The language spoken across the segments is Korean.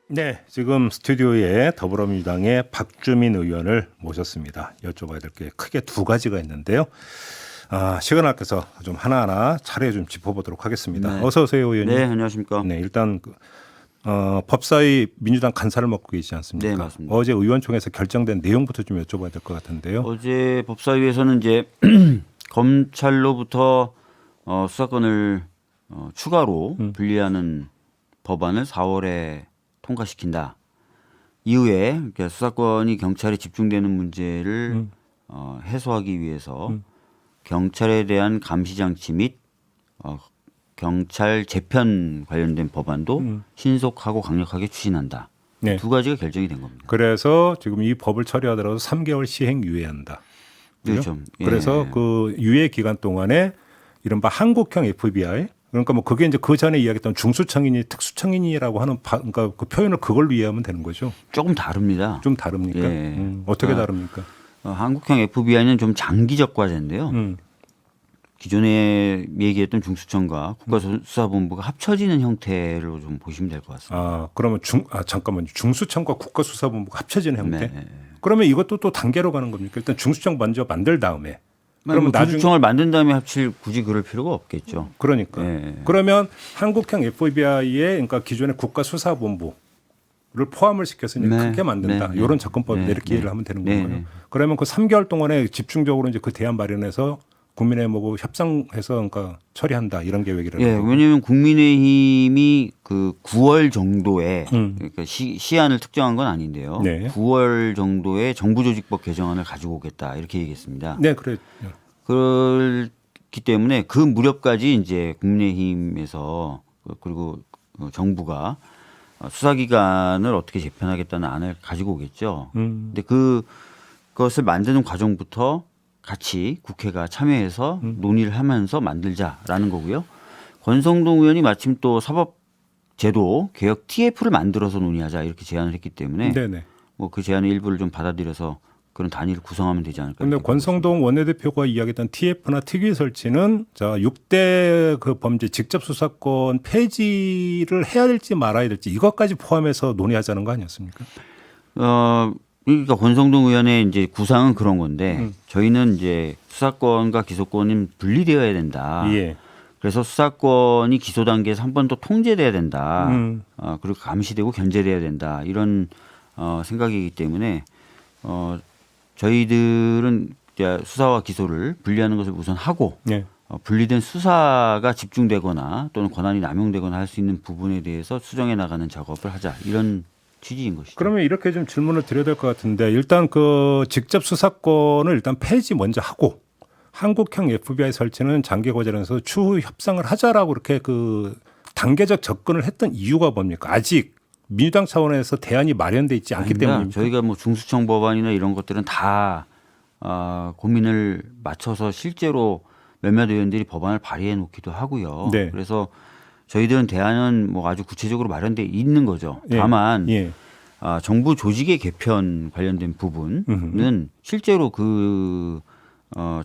네, 지금 스튜디오에 더불어민주당의 박주민 의원을 모셨습니다. 여쭤봐야 될 게 크게 두 가지가 있는데요. 시간 아껴서 좀 하나하나 차례 좀 짚어보도록 하겠습니다. 네. 어서 오세요, 의원님. 네, 안녕하십니까. 네, 일단 법사위 민주당 간사를 맡고 계시지 않습니까? 네, 맞습니다. 어제 의원총회에서 결정된 내용부터 좀 여쭤봐야 될 것 같은데요. 어제 법사위에서는 이제 검찰로부터 수사권을 추가로 분리하는 법안을 4월에 통과시킨다. 이후에 그러니까 수사권이 경찰에 집중되는 문제를 해소하기 위해서 경찰에 대한 감시 장치 및 경찰 재편 관련된 법안도 신속하고 강력하게 추진한다. 네. 두 가지가 결정이 된 겁니다. 그래서 지금 이 법을 처리하더라도 3개월 시행 유예한다. 그렇죠. 예. 그래서 그 유예 기간 동안에 이른바 한국형 FBI 그러니까 뭐 그게 이제 그 전에 이야기했던 중수청이니 특수청이니라고 하는 그러니까 그 표현을 그걸로 이해하면 되는 거죠. 조금 다릅니다. 좀 다릅니까? 예. 어떻게 다릅니까? 한국형 FBI는 좀 장기적 과제인데요. 기존에 얘기했던 중수청과 국가수사본부가 합쳐지는 형태로 좀 보시면 될 것 같습니다. 그러면 잠깐만요. 중수청과 국가수사본부가 합쳐지는 형태? 네. 그러면 이것도 또 단계로 가는 겁니까? 일단 중수청 먼저 만들 다음에 그러면 나중에 중수청을 만든 다음에 합칠 굳이 그럴 필요가 없겠죠. 그러니까 네. 그러면 한국형 FBI에 그러니까 기존의 국가수사본부를 포함을 시켜서 이제 네. 크게 만든다. 네. 이런 접근법인데 네. 이렇게 이해를 하면 되는 네. 건가요? 네. 그러면 그 3개월 동안에 집중적으로 이제 그 대안 마련해서 국민의힘하고 협상해서 그러니까 처리한다 이런 계획이라는 예, 거고. 왜냐하면 국민의힘이 그 9월 정도에 그러니까 시한을 특정한 건 아닌데요. 네. 9월 정도에 정부조직법 개정안을 가지고 오겠다 이렇게 얘기했습니다. 네, 그래. 그렇기 때문에 그 무렵까지 이제 국민의힘에서 그리고 정부가 수사기관을 어떻게 재편하겠다는 안을 가지고 오겠죠. 근데 그것을 만드는 과정부터 같이 국회가 참여해서 논의를 하면서 만들자라는 거고요. 권성동 의원이 마침 또 사법제도 개혁 TF를 만들어서 논의하자 이렇게 제안을 했기 때문에 네네. 뭐 그 제안의 일부를 좀 받아들여서 그런 단위를 구성하면 되지 않을까. 그런데 권성동 원내대표가 이야기했던 TF나 특위 설치는 자 6대 그 범죄 직접 수사권 폐지를 해야 될지 말아야 될지 이것까지 포함해서 논의하자는 거 아니었습니까? 그러니까 권성동 의원의 이제 구상은 그런 건데 저희는 이제 수사권과 기소권은 분리되어야 된다. 예. 그래서 수사권이 기소 단계에서 한 번 더 통제돼야 된다. 그리고 감시되고 견제돼야 된다. 이런 생각이기 때문에 저희들은 이제 수사와 기소를 분리하는 것을 우선 하고 예. 분리된 수사가 집중되거나 또는 권한이 남용되거나 할 수 있는 부분에 대해서 수정해 나가는 작업을 하자. 이런 취지인 것이죠. 그러면 이렇게 좀 질문을 드려야 될 것 같은데 일단 그 직접 수사권을 일단 폐지 먼저 하고 한국형 FBI 설치는 장기 과제라서 추후 협상을 하자라고 이렇게 그 단계적 접근을 했던 이유가 뭡니까? 아직 민주당 차원에서 대안이 마련돼 있지 않기 아닙니다. 때문입니까? 저희가 뭐 중수청 법안이나 이런 것들은 다 고민을 맞춰서 실제로 몇몇 의원들이 법안을 발의해 놓기도 하고요. 네. 그래서 저희들은 대안은 뭐 아주 구체적으로 마련돼 있는 거죠. 예. 다만 예. 정부 조직의 개편 관련된 부분은 실제로 그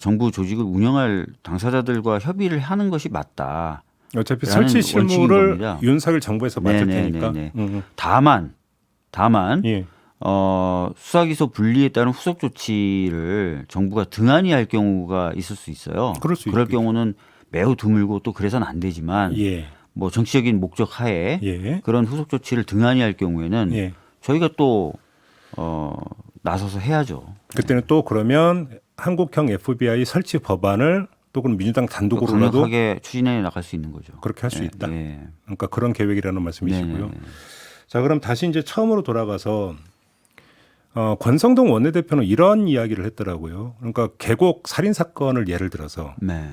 정부 조직을 운영할 당사자들과 협의를 하는 것이 맞다. 어차피 라는 설치 원칙인 실무를 겁니다. 윤석열 정부에서 맡을 테니까. 네네네네. 다만 예. 수사기소 분리에 따른 후속 조치를 정부가 등한히 할 경우가 있을 수 있어요. 그럴 수 그럴 있겠죠. 경우는 매우 드물고 또 그래서는 안 되지만 예. 뭐 정치적인 목적 하에 예. 그런 후속 조치를 등한히 할 경우에는 예. 저희가 또 나서서 해야죠. 그때는 또 그러면 한국형 FBI 설치 법안을 또 그럼 민주당 단독으로라도 강력하게 추진해 나갈 수 있는 거죠. 그렇게 할 수 있다. 예. 그러니까 그런 계획이라는 말씀이시고요. 네네. 자, 그럼 다시 이제 처음으로 돌아가서 권성동 원내대표는 이런 이야기를 했더라고요. 그러니까 계곡 살인 사건을 예를 들어서 네.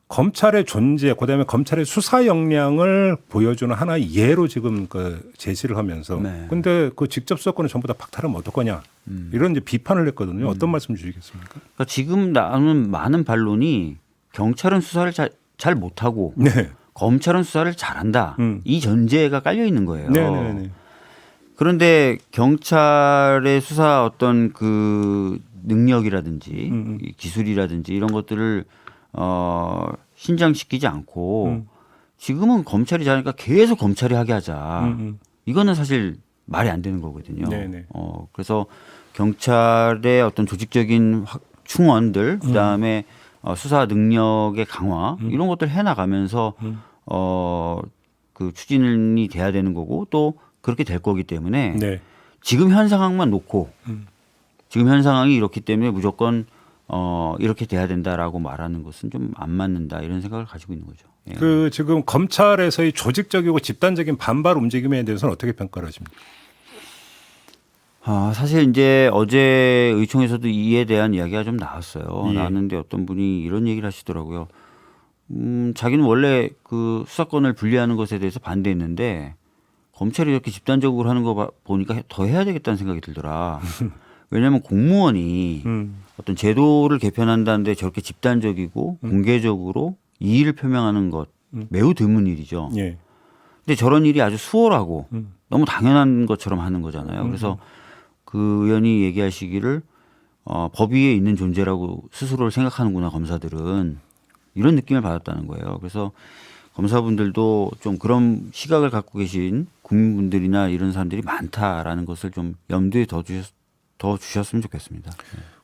검찰의 존재, 그다음에 검찰의 수사 역량을 보여주는 하나의 예로 지금 그 제시를 하면서, 네. 근데 그 직접 수사권을 전부 다 박탈하면 어떡하냐 이런 이제 비판을 했거든요. 어떤 말씀 주시겠습니까? 그러니까 지금 나오는 많은 반론이 경찰은 수사를 잘 못하고 네, 검찰은 수사를 잘한다. 이 전제가 깔려 있는 거예요. 네. 그런데 경찰의 수사 어떤 그 능력이라든지 이 기술이라든지 이런 것들을 신장시키지 않고 지금은 검찰이 잘하니까 계속 검찰이 하게 하자. 이거는 사실 말이 안 되는 거거든요. 네네. 그래서 경찰의 어떤 조직적인 충원들, 그다음에 수사 능력의 강화 이런 것들 해나가면서 그 추진이 돼야 되는 거고 또 그렇게 될 거기 때문에 네. 지금 현 상황만 놓고 지금 현 상황이 이렇기 때문에 무조건 이렇게 돼야 된다라고 말하는 것은 좀 안 맞는다 이런 생각을 가지고 있는 거죠. 예. 그 지금 검찰에서의 조직적이고 집단적인 반발 움직임에 대해서는 어떻게 평가를 하십니까? 사실 이제 어제 의총에서도 이에 대한 이야기가 좀 나왔어요. 예. 나왔는데 어떤 분이 이런 얘기를 하시더라고요. 자기는 원래 그 수사권을 분리하는 것에 대해서 반대했는데 검찰이 이렇게 집단적으로 하는 거 보니까 더 해야 되겠다는 생각이 들더라. 왜냐하면 공무원이 어떤 제도를 개편한다는데 저렇게 집단적이고 공개적으로 이의를 표명하는 것 매우 드문 일이죠. 예. 근데 저런 일이 아주 수월하고 너무 당연한 것처럼 하는 거잖아요. 그래서 그 의원이 얘기하시기를 법 위에 있는 존재라고 스스로를 생각하는구나 검사들은 이런 느낌을 받았다는 거예요. 그래서 검사분들도 좀 그런 시각을 갖고 계신 국민분들이나 이런 사람들이 많다라는 것을 좀 염두에 더 주셨으면 좋겠습니다.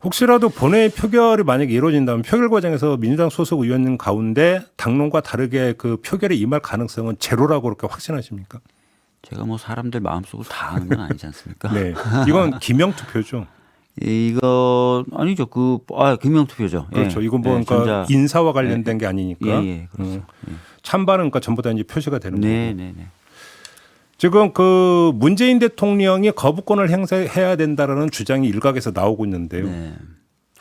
혹시라도 본회의 표결이 만약에 이루어진다면 표결 과정에서 민주당 소속 의원님 가운데 당론과 다르게 그 표결에 임할 가능성은 제로라고 그렇게 확신하십니까? 제가 뭐 사람들 마음속을 다 아는 건 아니지 않습니까? 네. 이건 기명 투표죠. 이거 아니죠. 기명 투표죠. 그렇죠. 예. 이건 뭐 예, 그러니까 인사와 관련된 게 아니니까. 그렇죠. 찬반은 그러니까 전부 다 이제 표시가 되는 네, 거고. 네, 네. 지금 그 문재인 대통령이 거부권을 행사해야 된다라는 주장이 일각에서 나오고 있는데요. 네.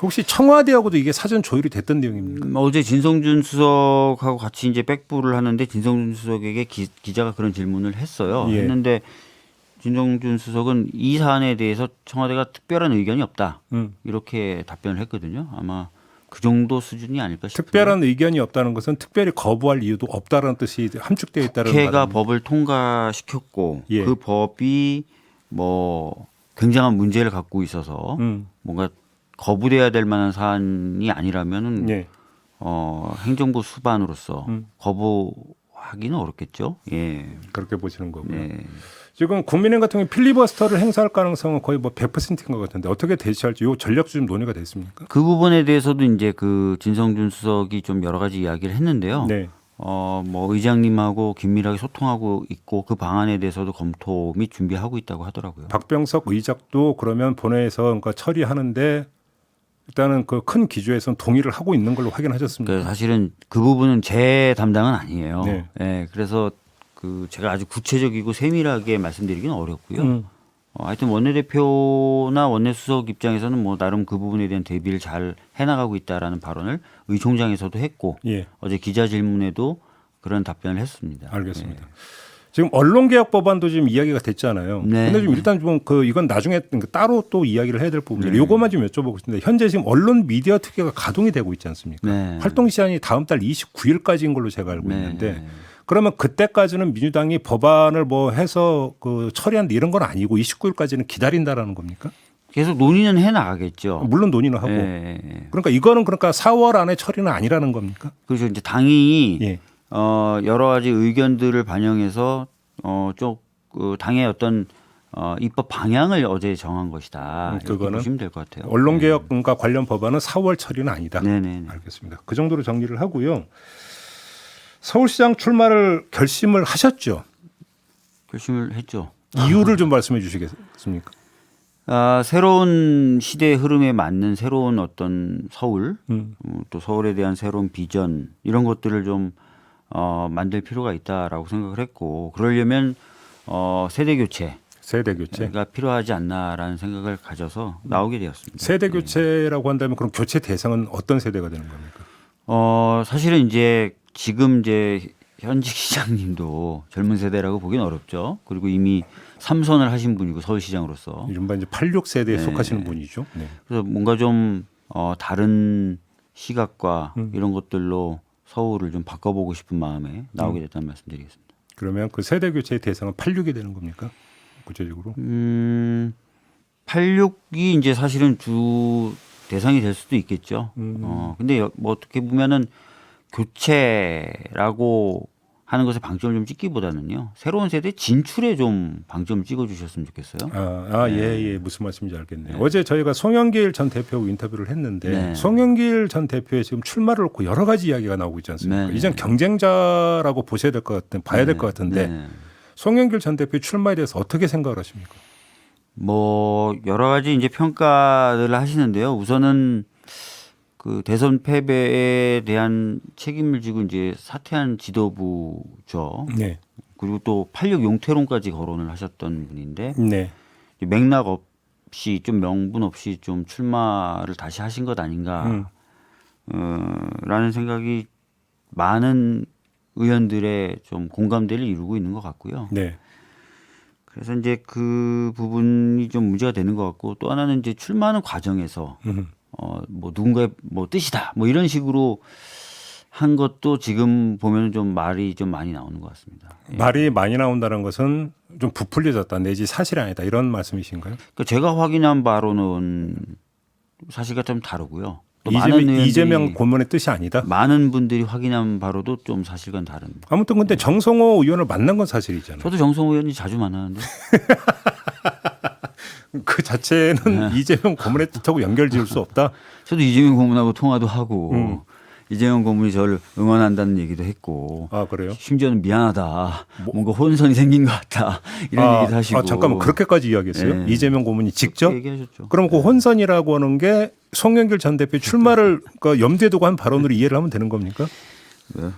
혹시 청와대하고도 이게 사전 조율이 됐던 내용입니까? 어제 진성준 수석하고 같이 이제 백부를 하는데 진성준 수석에게 기자가 그런 질문을 했어요. 예. 했는데 진성준 수석은 이 사안에 대해서 청와대가 특별한 의견이 없다. 이렇게 답변을 했거든요. 아마 그 정도 수준이 아닐까 싶어요. 특별한 의견이 없다는 것은 특별히 거부할 이유도 없다는 뜻이 함축되어 있다는 국회가 말입니다. 법을 통과시켰고 예. 그 법이 뭐 굉장한 문제를 갖고 있어서 뭔가 거부돼야 될 만한 사안이 아니라면은 예. 행정부 수반으로서 거부하기는 어렵겠죠. 예. 그렇게 보시는 거고요. 네. 지금 국민의힘 같은 경우 필리버스터를 행사할 가능성은 거의 뭐 100%인 것 같은데 어떻게 대처할지 이 전략도 좀 논의가 됐습니까? 그 부분에 대해서도 이제 그 진성준 수석이 좀 여러 가지 이야기를 했는데요. 네. 뭐 의장님하고 긴밀하게 소통하고 있고 그 방안에 대해서도 검토 및 준비하고 있다고 하더라고요. 박병석 의장도 그러면 본회에서 그러니까 처리하는데 일단은 그 큰 기조에서는 동의를 하고 있는 걸로 확인하셨습니다. 그러니까 사실은 그 부분은 제 담당은 아니에요. 네. 예, 그래서 그 제가 아주 구체적이고 세밀하게 말씀드리기는 어렵고요. 하여튼 원내대표나 원내수석 입장에서는 뭐 나름 그 부분에 대한 대비를 잘 해나가고 있다라는 발언을 의총장에서도 했고 예. 어제 기자 질문에도 그런 답변을 했습니다. 알겠습니다. 지금 언론개혁 법안도 지금 이야기가 됐잖아요. 네. 근데 좀 일단 좀 그 이건 나중에 따로 또 이야기를 해야 될 부분이에요. 이것만 좀 여쭤보고 싶은데 현재 지금 언론 미디어 특혜가 가동이 되고 있지 않습니까? 네. 활동 시한이 다음 달 29일까지인 걸로 제가 알고 네. 있는데 그러면 그때까지는 민주당이 법안을 뭐 해서 그 처리한다 이런 건 아니고 29일까지는 기다린다라는 겁니까? 계속 논의는 해나가겠죠. 물론 논의는 하고. 예. 그러니까 이거는 그러니까 4월 안에 처리는 아니라는 겁니까? 그래서 이제 당이 예. 여러 가지 의견들을 반영해서 그 당의 어떤 입법 방향을 어제 정한 것이다. 이렇게 그거는 보시면 될 것 같아요. 언론개혁과 관련 법안은 4월 처리는 아니다. 네네. 알겠습니다. 그 정도로 정리를 하고요. 서울시장 출마를 결심을 하셨죠? 결심을 했죠. 이유를 좀 말씀해 주시겠습니까? 새로운 시대의 흐름에 맞는 새로운 어떤 서울, 또 서울에 대한 새로운 비전 이런 것들을 좀 만들 필요가 있다라고 생각을 했고 그러려면 세대 교체가 필요하지 않나라는 생각을 가져서 나오게 되었습니다. 세대 교체라고 한다면 그럼 교체 대상은 어떤 세대가 되는 겁니까? 사실은 이제 지금 이제 현직 시장님도 젊은 세대라고 보기는 어렵죠. 그리고 이미 3선을 하신 분이고 서울시장으로서 이른바 이제 86세대에 속하시는 분이죠. 네. 그래서 뭔가 좀 다른 시각과 이런 것들로 서울을 좀 바꿔보고 싶은 마음에 나오게 됐다는 말씀드리겠습니다. 그러면 그 세대 교체의 대상은 86이 되는 겁니까? 구체적으로? 86이 이제 사실은 주 대상이 될 수도 있겠죠. 근데 뭐 어떻게 보면은 교체라고 하는 것에 방점을 좀 찍기보다는요. 새로운 세대 진출에 좀 방점을 찍어주셨으면 좋겠어요. 예. 무슨 말씀인지 알겠네요. 어제 저희가 송영길 전 대표하고 인터뷰를 했는데 네. 송영길 전 대표의 지금 출마를 놓고 여러 가지 이야기가 나오고 있지 않습니까? 네. 이젠 경쟁자라고 보셔야 될 것 같은, 봐야 될 것 같은데 네. 송영길 전 대표 출마에 대해서 어떻게 생각을 하십니까? 뭐 여러 가지 이제 평가를 하시는데요. 우선은 그 대선 패배에 대한 책임을 지고 이제 사퇴한 지도부죠. 네. 그리고 또 8.6 용태론까지 거론을 하셨던 분인데 네. 맥락 없이 좀 명분 없이 좀 출마를 다시 하신 것 아닌가 라는 생각이 많은 의원들의 좀 공감대를 이루고 있는 것 같고요. 네. 그래서 이제 그 부분이 좀 문제가 되는 것 같고 또 하나는 이제 출마하는 과정에서 뭐 누군가의 뭐 뜻이다 뭐 이런 식으로 한 것도 지금 보면 좀 말이 좀 많이 나오는 것 같습니다. 예. 말이 많이 나온다는 것은 좀 부풀려졌다 내지 사실이 아니다 이런 말씀이신가요? 그러니까 제가 확인한 바로는 사실과 좀 다르고요. 또 많은 이재명 고문의 뜻이 아니다. 많은 분들이 확인한 바로도 좀 사실과는 다른. 아무튼 근데 정성호 의원을 만난 건 사실이잖아요. 저도 정성호 의원이 자주 만나는데 그 자체는 이재명 고문의 뜻하고 연결지을 수 없다. 저도 이재명 고문하고 통화도 하고 이재명 고문이 저를 응원한다는 얘기도 했고 아 그래요? 심지어는 미안하다 뭔가 혼선이 생긴 것 같다 이런 얘기도 하시고 잠깐만 그렇게까지 이야기했어요? 네. 이재명 고문이 직접? 얘기하셨죠. 그럼 그 혼선이라고 하는 게 송영길 전 대표 출마를 그러니까 염두에 두고 한 발언으로 이해를 하면 되는 겁니까? 네.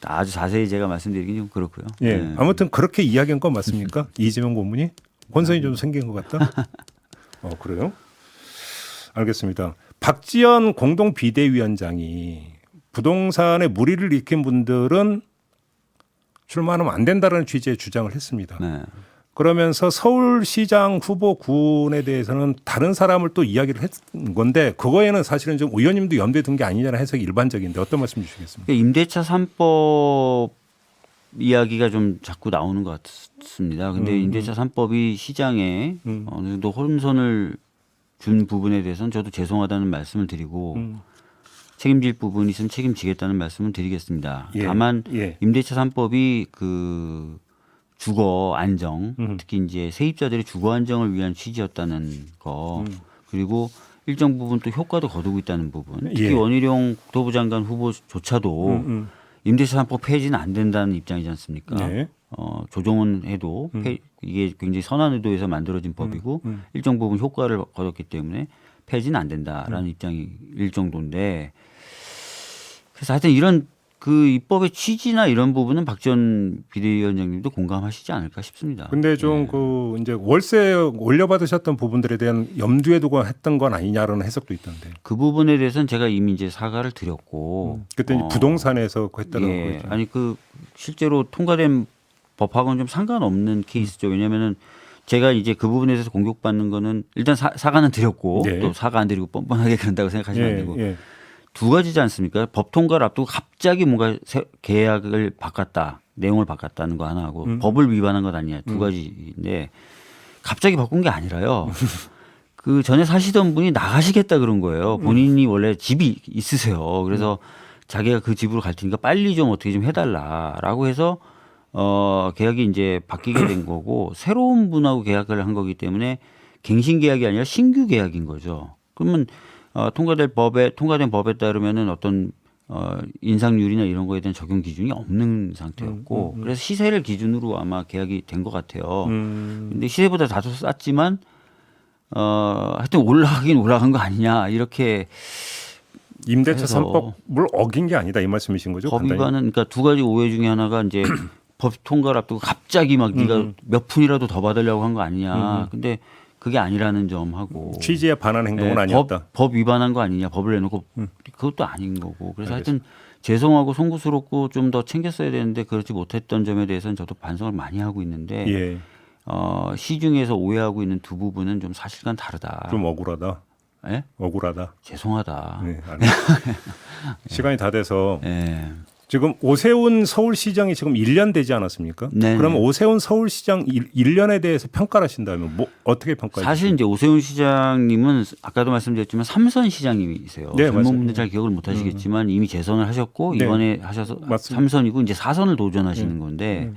아주 자세히 제가 말씀드리긴 좀 그렇고요. 예. 네. 아무튼 그렇게 이야기한 건 맞습니까? 이재명 고문이 혼선이 좀 생긴 것 같다. 그래요? 알겠습니다. 박지원 공동 비대위원장이 부동산에 무리를 일으킨 분들은 출마하면 안 된다는 취지의 주장을 했습니다. 네. 그러면서 서울시장 후보군에 대해서는 다른 사람을 또 이야기를 했던 건데 그거에는 사실은 좀 의원님도 염두에 둔 게 아니냐는 해석이 일반적인데 어떤 말씀 주시겠습니까? 임대차 3법 이야기가 좀 자꾸 나오는 것 같습니다. 근데 임대차 3법이 시장에 어느 정도 혼선을 준 부분에 대해서는 저도 죄송하다는 말씀을 드리고 책임질 부분이 있으면 책임지겠다는 말씀을 드리겠습니다. 예. 다만 예. 임대차 3법이 그 주거 안정, 특히 이제 세입자들의 주거 안정을 위한 취지였다는 거, 그리고 일정 부분 또 효과도 거두고 있다는 부분. 특히 예. 원희룡 국토부 장관 후보조차도 임대차 3법 폐지는 안 된다는 입장이지 않습니까? 네. 조정은 해도 이게 굉장히 선한 의도에서 만들어진 법이고 일정 부분 효과를 거뒀기 때문에 폐지는 안 된다라는 입장일 정도인데 그래서 하여튼 이런 그 입법의 취지나 이런 부분은 박 전 비대위원장님도 공감하시지 않을까 싶습니다. 근데 좀 그 이제 월세 올려받으셨던 부분들에 대한 염두에 두고 했던 건 아니냐라는 해석도 있던데. 그 부분에 대해서는 제가 이미 이제 사과를 드렸고 그때 이제 부동산에서 했다는 예, 거죠. 아니 그 실제로 통과된 법하고는 좀 상관없는 케이스죠. 왜냐하면은 제가 이제 그 부분에 대해서 공격받는 거는 일단 사과는 드렸고 네. 또 사과 안 드리고 뻔뻔하게 그런다고 생각하시면 안 되고 예. 두 가지지 않습니까? 법 통과를 앞두고 갑자기 뭔가 계약을 바꿨다, 내용을 바꿨다는 거 하나 하고 법을 위반한 것 아니냐 두 가지인데 갑자기 바꾼 게 아니라요. 그 전에 사시던 분이 나가시겠다 그런 거예요. 본인이 원래 집이 있으세요. 그래서 자기가 그 집으로 갈 테니까 빨리 좀 어떻게 좀 해달라라고 해서 계약이 이제 바뀌게 된 거고 새로운 분하고 계약을 한 거기 때문에 갱신 계약이 아니라 신규 계약인 거죠. 그러면 통과된 법에 따르면은 어떤 인상률이나 이런 거에 대한 적용 기준이 없는 상태였고 그래서 시세를 기준으로 아마 계약이 된 것 같아요. 근데 시세보다 다소 쌌지만 하여튼 올라가긴 올라간 거 아니냐 이렇게 임대차 해서 3법을 어긴 게 아니다 이 말씀이신 거죠? 법 간단히? 위반은 그러니까 두 가지 오해 중에 하나가 이제 법 통과를 앞두고 갑자기 막 네가 몇 푼이라도 더 받으려고 한 거 아니냐. 근데 그게 아니라는 점하고 취지에 반한 행동은 아니었다. 법 위반한 거 아니냐. 법을 내놓고 그것도 아닌 거고. 그래서 하여튼 죄송하고 송구스럽고 좀 더 챙겼어야 되는데 그렇지 못했던 점에 대해서는 저도 반성을 많이 하고 있는데 예. 시중에서 오해하고 있는 두 부분은 좀 사실과는 다르다. 좀 억울하다. 예? 억울하다. 죄송하다. 네, 알겠습니다. 시간이 다 돼서 예. 지금 오세훈 서울시장이 지금 1년 되지 않았습니까? 네. 그럼 오세훈 서울시장 1년에 대해서 평가를 하신다면 뭐 어떻게 평가해 사실 주십니까? 이제 오세훈 시장님은 아까도 말씀드렸지만 삼선 시장님이세요. 네, 젊은 맞아요. 분들 잘 기억을 못 하시겠지만 이미 재선을 하셨고 네. 이번에 하셔서 맞습니다. 3선이고 이제 4선을 도전하시는 건데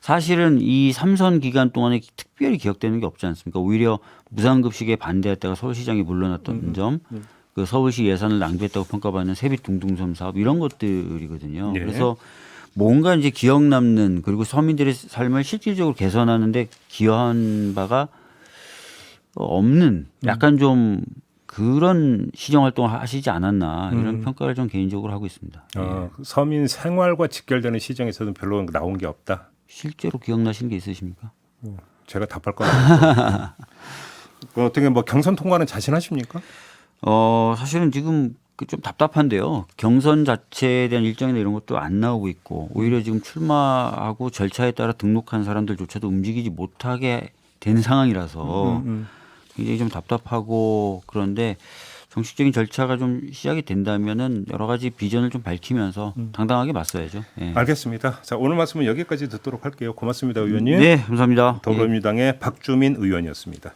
사실은 이 3선 기간 동안에 특별히 기억되는 게 없지 않습니까? 오히려 무상급식에 반대했다가 서울시장이 물러났던 점, 그 서울시 예산을 낭비했다고 평가받는 세빛 둥둥섬 사업 이런 것들이거든요. 네. 그래서 뭔가 이제 기억 남는 그리고 서민들의 삶을 실질적으로 개선하는데 기여한 바가 없는 약간 좀 그런 시정 활동을 하시지 않았나 이런 평가를 좀 개인적으로 하고 있습니다. 예. 서민 생활과 직결되는 시정에서는 별로 나온 게 없다. 실제로 기억나시는 게 있으십니까? 제가 답할 건 아니고. 어떻게 뭐 경선 통과는 자신하십니까? 사실은 지금 그좀 답답한데요. 경선 자체에 대한 일정이나 이런 것도 안 나오고 있고 오히려 지금 출마하고 절차에 따라 등록한 사람들조차도 움직이지 못하게 된 상황이라서 굉장히 좀 답답하고 그런데 정식적인 절차가 좀 시작이 된다면은 여러 가지 비전을 좀 밝히면서 당당하게 맞서야죠. 예. 알겠습니다. 자, 오늘 말씀은 여기까지 듣도록 할게요. 고맙습니다, 의원님. 네, 감사합니다. 예. 더불어민주당의 박주민 의원이었습니다.